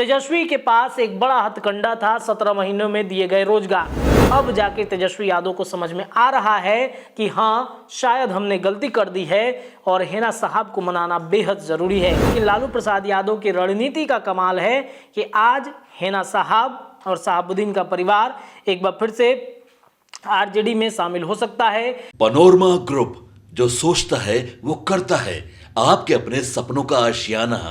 तेजस्वी के पास एक बड़ा हथकंडा था, 17 महीनों में दिए गए रोजगार। अब जाके तेजस्वी यादव को समझ में आ रहा है कि हाँ, शायद हमने गलती कर दी है और हेना साहब को मनाना बेहद जरूरी है। लेकिन लालू प्रसाद यादव की रणनीति का कमाल है कि आज हेना साहब और शहाबुद्दीन का परिवार एक बार फिर से आरजेडी में शामिल हो सकता है। पनोरमा ग्रुप, जो सोचता है वो करता है। आपके अपने सपनों का आशियाना।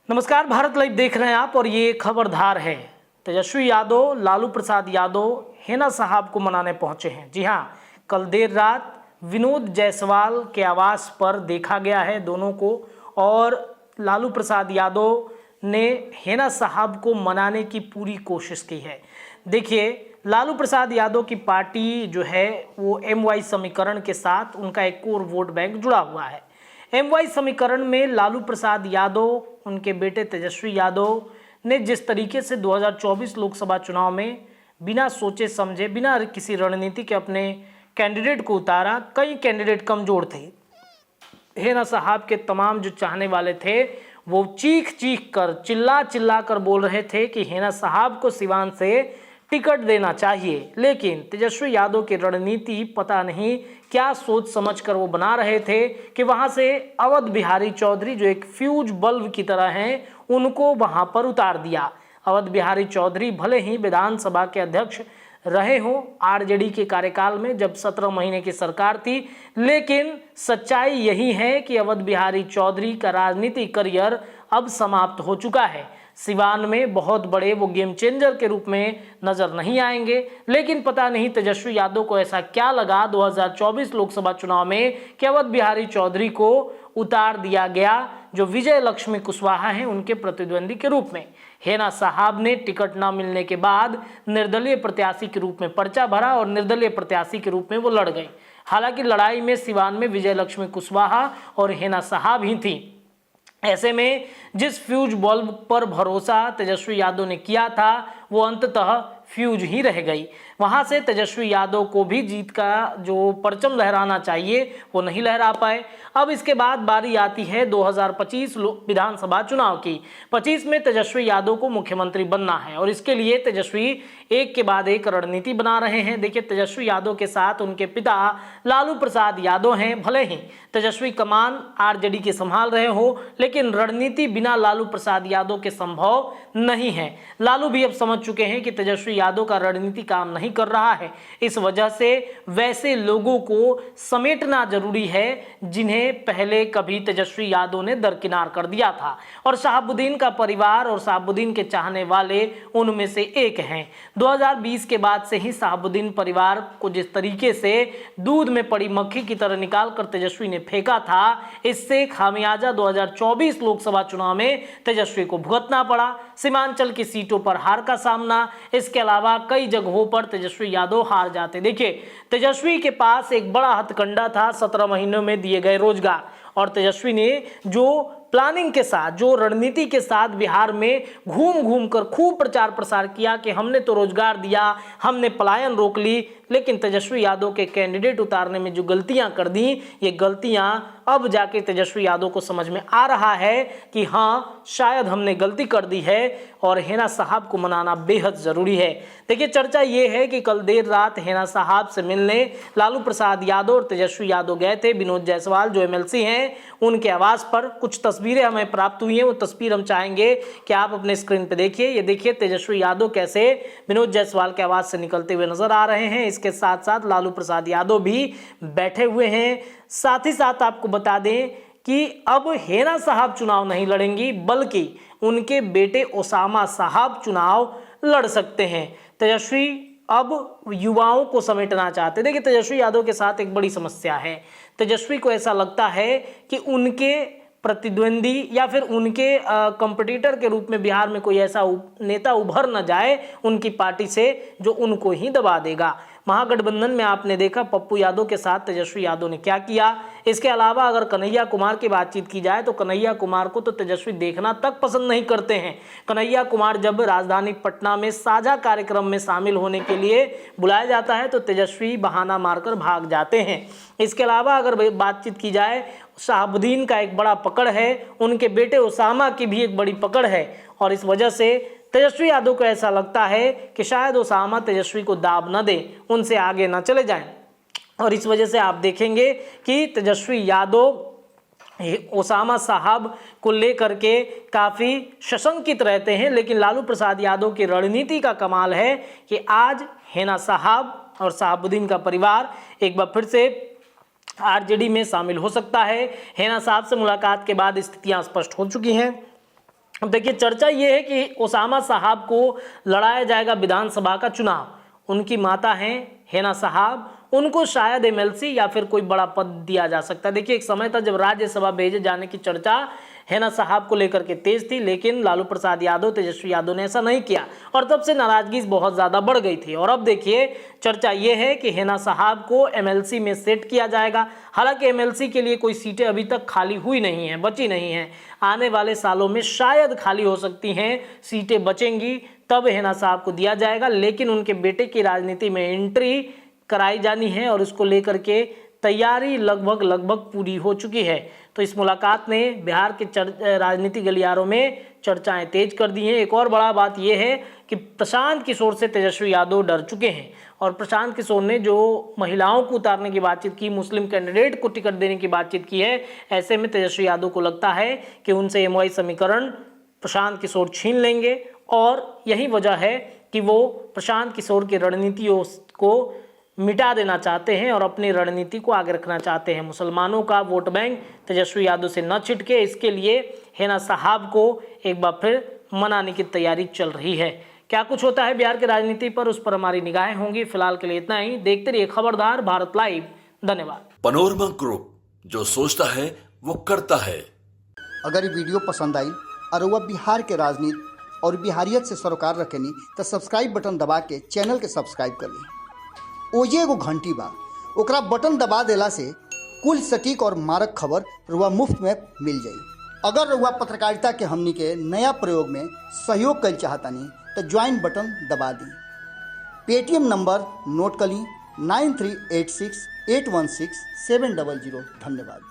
नमस्कार, भारत लाइव देख रहे हैं आप और ये खबरदार है। तेजस्वी यादव, लालू प्रसाद यादव हेना साहब को मनाने पहुंचे हैं। जी हां, कल देर रात विनोद जायसवाल के आवास पर देखा गया है दोनों को, और लालू प्रसाद यादव ने हेना साहब को मनाने की पूरी कोशिश की है। देखिए, लालू प्रसाद यादव की पार्टी जो है वो MY समीकरण के साथ उनका एक कोर वोट बैंक जुड़ा हुआ है। MY समीकरण में लालू प्रसाद यादव, उनके बेटे तेजस्वी यादव ने जिस तरीके से 2024 लोकसभा चुनाव में बिना सोचे समझे, बिना किसी रणनीति के अपने कैंडिडेट को उतारा, कई कैंडिडेट कमजोर थे। हेना साहब के तमाम जो चाहने वाले थे वो चीख चीख कर, चिल्ला चिल्ला कर बोल रहे थे कि हेना साहब को सिवान से टिकट देना चाहिए। लेकिन तेजस्वी यादव की रणनीति पता नहीं क्या सोच समझ कर वो बना रहे थे कि वहां से अवध बिहारी चौधरी, जो एक फ्यूज बल्ब की तरह हैं, उनको वहां पर उतार दिया। अवध बिहारी चौधरी भले ही विधानसभा के अध्यक्ष रहे हों आरजेडी के कार्यकाल में, जब 17 महीने की सरकार थी, लेकिन सच्चाई यही है कि अवध बिहारी चौधरी का राजनीतिक करियर अब समाप्त हो चुका है। सिवान में बहुत बड़े वो गेम चेंजर के रूप में नजर नहीं आएंगे। लेकिन पता नहीं तेजस्वी यादव को ऐसा क्या लगा 2024 लोकसभा चुनाव में कि अवध बिहारी चौधरी को उतार दिया गया, जो विजय लक्ष्मी कुशवाहा हैं उनके प्रतिद्वंदी के रूप में। हेना साहब ने टिकट न मिलने के बाद निर्दलीय प्रत्याशी के रूप में पर्चा भरा और निर्दलीय प्रत्याशी के रूप में वो लड़ गए। हालांकि लड़ाई में सिवान में विजय लक्ष्मी कुशवाहा और हेना साहब ही थी। ऐसे में जिस फ्यूज बल्ब पर भरोसा तेजस्वी यादव ने किया था वो अंततः फ्यूज ही रह गई। वहां से तेजस्वी यादव को भी जीत का जो परचम लहराना चाहिए वो नहीं लहरा पाए। अब इसके बाद बारी आती है 2025 विधानसभा चुनाव की। 25 में तेजस्वी यादव को मुख्यमंत्री बनना है और इसके लिए तेजस्वी एक के बाद एक रणनीति बना रहे हैं। देखिए, तेजस्वी यादव के साथ उनके पिता लालू प्रसाद यादव हैं। भले ही तेजस्वी कमान आरजेडी के संभाल रहे हो, लेकिन रणनीति बिना लालू प्रसाद यादव के संभव नहीं है। लालू भी अब समझ चुके हैं कि तेजस्वी यादव का रणनीति काम नहीं कर रहा है। इस वजह से वैसे लोगों को समेटना जरूरी है जिन्हें पहले कभी तेजस्वी यादव ने दरकिनार कर दिया था, और शहाबुद्दीन का परिवार और शहाबुद्दीन के चाहने वाले उनमें से एक हैं। 2020 के बाद से ही शहाबुद्दीन परिवार को जिस तरीके से दूध में पड़ी मक्खी की तरह निकाल कर तेजस्वी ने फेंका था, इससे खामियाजा 2024 लोकसभा चुनाव में तेजस्वी को भुगतना पड़ा। सीमांचल की सीटों पर हार का सामना, इसके अलावा कई जगहों पर तेजस्वी यादव हार जाते। देखिए, तेजस्वी के पास एक बड़ा हथकंडा था, 17 महीनों में दिए गए रोजगार, और तेजस्वी ने जो प्लानिंग के साथ, जो रणनीति के साथ बिहार में घूम घूम कर खूब प्रचार प्रसार किया कि हमने तो रोजगार दिया, हमने पलायन रोक ली, लेकिन तेजस्वी यादव के कैंडिडेट उतारने में जो गलतियां कर दी, ये गलतियां अब जाके तेजस्वी यादव को समझ में आ रहा है कि हाँ, शायद हमने गलती कर दी है और हेना साहब को मनाना बेहद जरूरी है। देखिए, चर्चा ये है कि कल देर रात हेना साहब से मिलने लालू प्रसाद यादव और तेजस्वी यादव गए थे। विनोद जायसवाल जो MLC हैं, उनके आवास पर कुछ तस्वीरें हमें प्राप्त हुई हैं। वो तस्वीर हम चाहेंगे कि आप अपने स्क्रीन पे देखिए। ये देखिए तेजस्वी यादव कैसे विनोद जायसवाल के आवास से निकलते हुए नजर आ रहे हैं। इसके साथ साथ लालू प्रसाद यादव भी बैठे हुए हैं। साथ ही साथ आपको बता दें कि अब हेना साहब चुनाव नहीं लड़ेंगी, बल्कि उनके बेटे ओसामा साहब चुनाव लड़ सकते हैं। तेजस्वी अब युवाओं को समेटना चाहते हैं। देखिए, तेजस्वी यादव के साथ एक बड़ी समस्या है। तेजस्वी को ऐसा लगता है कि उनके प्रतिद्वंदी या फिर उनके कंपटीटर के रूप में बिहार में कोई ऐसा नेता उभर न जाए उनकी पार्टी से जो उनको ही दबा देगा। महागठबंधन में आपने देखा पप्पू यादव के साथ तेजस्वी यादव ने क्या किया। इसके अलावा अगर कन्हैया कुमार की बातचीत की जाए तो कन्हैया कुमार को तो तेजस्वी देखना तक पसंद नहीं करते हैं। कन्हैया कुमार जब राजधानी पटना में साझा कार्यक्रम में शामिल होने के लिए बुलाया जाता है तो तेजस्वी बहाना मारकर भाग जाते हैं। इसके अलावा अगर बातचीत की जाए शहाबुद्दीन का एक बड़ा पकड़ है, उनके बेटे उसामा की भी एक बड़ी पकड़ है और इस वजह से तेजस्वी यादव को ऐसा लगता है कि शायद उसामा तेजस्वी को दाब न दे, उनसे आगे न चले जाएं और इस वजह से आप देखेंगे कि तेजस्वी यादव ओसामा साहब को लेकर के काफ़ी सशंकित रहते हैं। लेकिन लालू प्रसाद यादव की रणनीति का कमाल है कि आज हेना साहब और शहाबुद्दीन का परिवार एक बार फिर से आरजेडी में शामिल हो सकता है। हेना साहब से मुलाकात के बाद स्थितियां स्पष्ट हो चुकी हैं। अब देखिए, चर्चा ये है कि ओसामा साहब को लड़ाया जाएगा विधानसभा का चुनाव। उनकी माता हैं हेना साहब, उनको शायद एमएलसी या फिर कोई बड़ा पद दिया जा सकता है। देखिए, एक समय था जब राज्यसभा भेजे जाने की चर्चा हेना साहब को लेकर के तेज थी, लेकिन लालू प्रसाद यादव, तेजस्वी यादव ने ऐसा नहीं किया और तब से नाराजगी बहुत ज़्यादा बढ़ गई थी। और अब देखिए, चर्चा ये है कि हेना साहब को एमएलसी में सेट किया जाएगा। हालांकि एमएलसी के लिए कोई सीटें अभी तक खाली हुई नहीं हैं, बची नहीं हैं। आने वाले सालों में शायद खाली हो सकती हैं, सीटें बचेंगी, तब हेना साहब को दिया जाएगा। लेकिन उनके बेटे की राजनीति में एंट्री कराई जानी है और इसको लेकर के तैयारी लगभग पूरी हो चुकी है। तो इस मुलाकात ने बिहार के राजनीतिक गलियारों में चर्चाएं तेज कर दी हैं। एक और बड़ा बात यह है कि प्रशांत किशोर से तेजस्वी यादव डर चुके हैं और प्रशांत किशोर ने जो महिलाओं को उतारने की बातचीत की, मुस्लिम कैंडिडेट को टिकट देने की बातचीत की है, ऐसे में तेजस्वी यादव को लगता है कि उनसे एमओआई समीकरण प्रशांत किशोर छीन लेंगे और यही वजह है कि वो प्रशांत किशोर की रणनीतियों को मिटा देना चाहते हैं और अपनी रणनीति को आगे रखना चाहते हैं। मुसलमानों का वोट बैंक तेजस्वी यादव से न छिटके, इसके लिए हेना साहब को एक बार फिर मनाने की तैयारी चल रही है। क्या कुछ होता है बिहार की राजनीति पर, उस पर हमारी निगाहें होंगी। फिलहाल के लिए इतना ही। देखते रहिए खबरदार भारत लाइव। धन्यवाद। पनोरमा ग्रुप, जो सोचता है वो करता है। अगर ये वीडियो पसंद आई और वह बिहार के राजनीति और बिहारियत से सरोकार रखेनी तो सब्सक्राइब बटन दबा के चैनल के सब्सक्राइब कर ली। ओजे एगो घंटी बा, ओकरा बटन दबा देला से कुल सटीक और मारक खबर रुआ मुफ्त में मिल जाई। अगर रुआ पत्रकारिता के हमनी के नया प्रयोग में सहयोग कर चाहतानी तो ज्वाइन बटन दबा दी। पेटीएम नंबर नोट कर ली 9386816700। धन्यवाद।